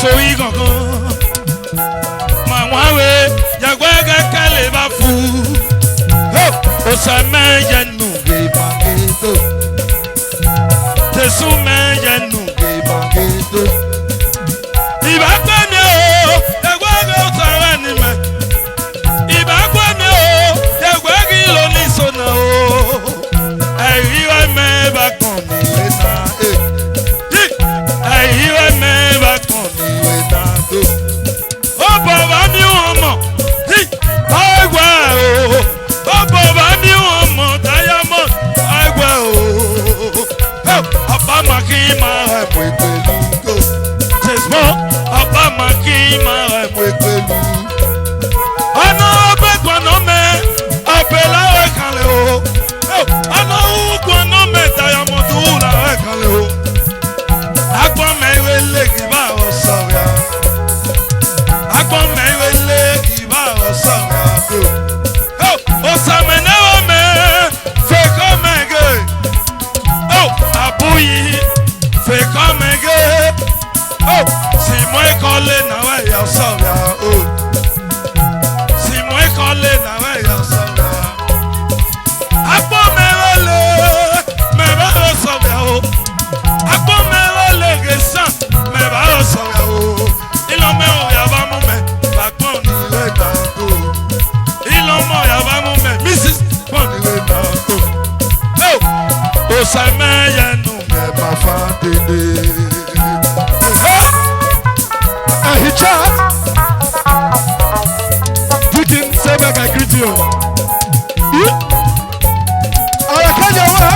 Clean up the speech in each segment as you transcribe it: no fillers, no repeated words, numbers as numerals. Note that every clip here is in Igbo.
sori gongon. Ma wawe yagwaga kale bafu. Oh, osame yanu ge bangeto. Tesume yanu ge bangeto. Ibakwe mi o, yagwaga otawa ni me. Ibakwe mi o, yagwaga ilo ni sona o. Ayiwa me bakon mi wena eh. Ayiwa me bakon mi wena do. O baba mi omo, agwa o. O baba mi omo, diamond agwa o. Abama ki ma mwe pelugo. Tesmo, abama ki ma mwe pelu. Ano obe kwano me, apela we kale o. Ano kwano me, diamond ula we kale o. Agwa me we legi ba o sorya. Agwa me we legi ba o sorya do. O samene o me, fe come ge. Oh, abuyi, fe come ge. Oh, si moi kole na we ya sorya o. Si moi kole na we ya sorya. Agwa me le, me ba o sorya o. Agwa me le gesan, me ba o sorya o. Ilo me o ya ba mu me, agwa ni we da o. Ilo mo ya ba mu me, Mrs. Bonnie we da o. Oh, osame yanu me ma fa dede. He chat. Dikin say make I greet you. Aya Kenya wa.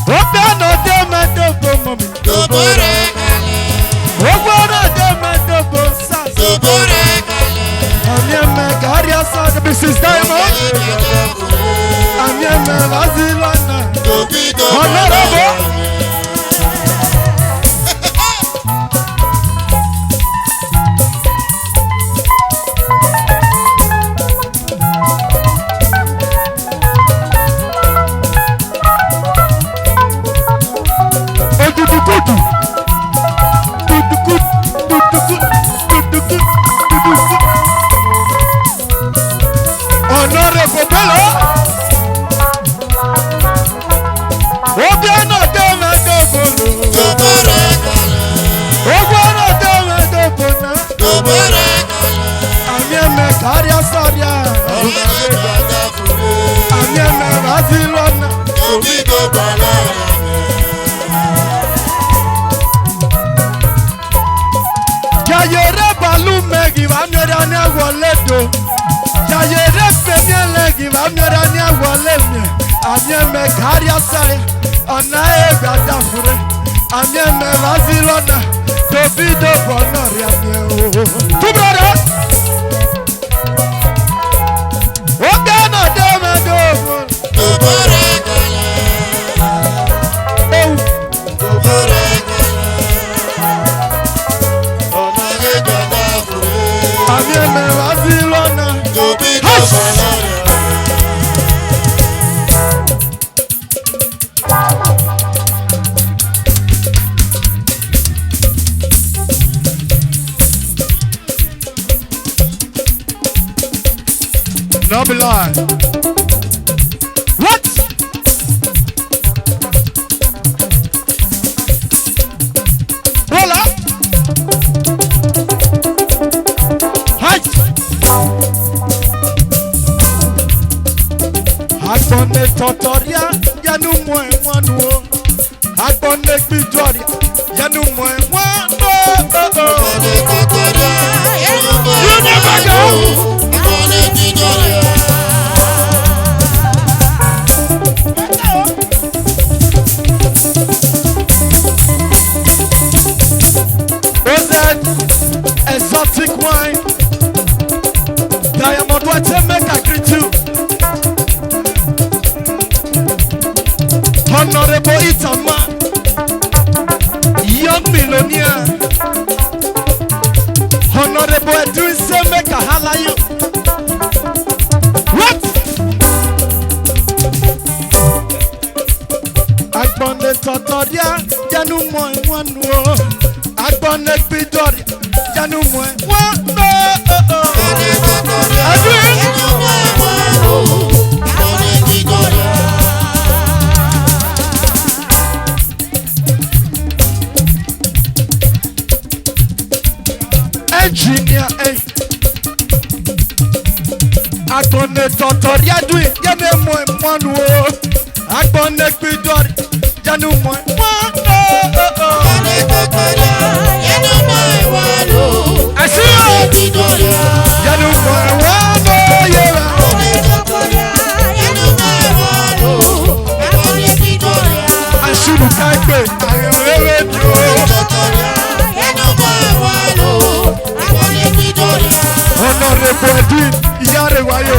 Ope no de me do bo mami. Dobore kale, Ope no de me do bo sa. dobore kale, Amye me garia sa de Mrs. Diamond. Amye me vazilana. dobi Honorable. Honorable Bello. Obiano deme dobolo. dobore kale, Obiano deme dobona. dobore kale, Amye me karia saria. olage dada fure, Amye me vazilona. dobi dobala Yayere balu megi va mera ni awoledo. Yayere femiele gi va mera ni awoleme. Amye me karia saria. Ona e gada fure. Amye me vazilona. Dobi do bonori amye o. Tu brother. Obiano deme dobolo. dobore kale, Oh. dobore kale, olage dada fure, Amye me vazilona. dobi dobala No be lie. What? Voila. Hi. Agbone totoria yanu mo enwanu o. Agbone gbidoria yanu mo enwanu o. You never know. Exotic wine. Diamond, what I make I greet you. Honorable Itama, young millionaire. Honorable Edwin say make I holla you. What? Agbonne totoria, yanu mo wanu. Agbonne pidoria, yanu mo wanu. Engineer, Agbonne totoria du, yanu mo wanu. Agbonne pidoria, yanu mo wanu. I see you. Yanu mo wanu, yeah. I should have typed it. I am Honorable Edwin, Iyare Wayo.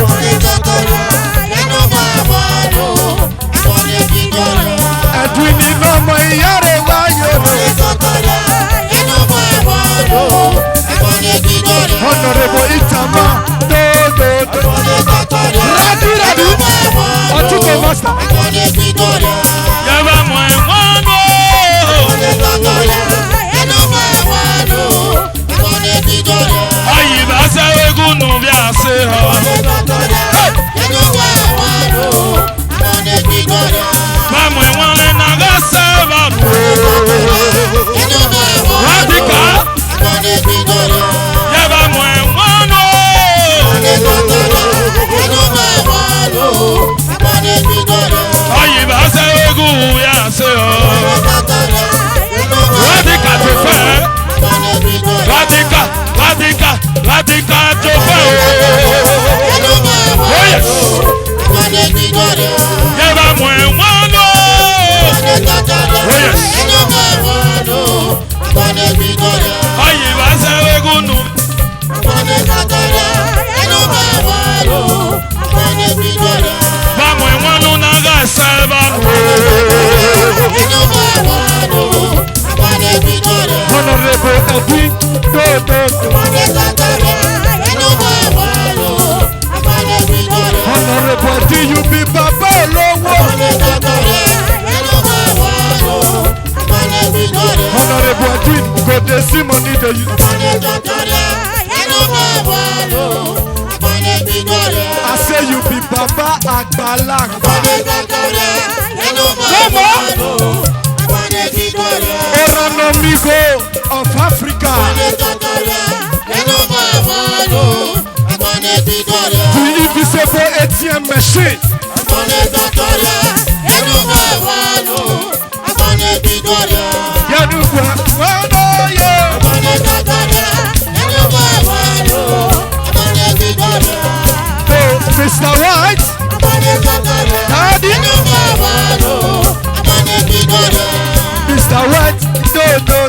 Edwin Inomo Iyare Wayo. Honorable Itama, do. Ready. Otuko master. Yaba mwe wano. Ayi basa egunu biase ha. Ba mwe wane naga sabatu. Radika. Yaba mwe wano. Ayi basa egunu biase ha. Radika tofe. Radika tofe. Oh yes. Yaba mwe wano. Oh yes. Ayi basa egunu. Ba mwe wano naga sabatu. Honorable Edwin, do. Honorable Edwin, you be Baba Lowo. Honorable Edwin, go dey see money dey use. I say you be Baba Agbalagba. Economico of Africa. The invisible ATM machine. Mr. White. Daddy. Mr. White. Do.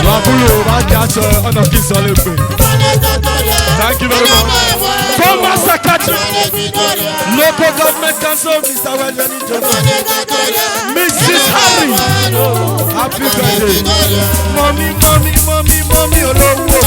Rabulo Rajaso ọ̀nà kí sọ lè pè. Thank you very much. Former secretary. Local government council Mr. White Mrs. Harry. Happy birthday. Mommy olówó.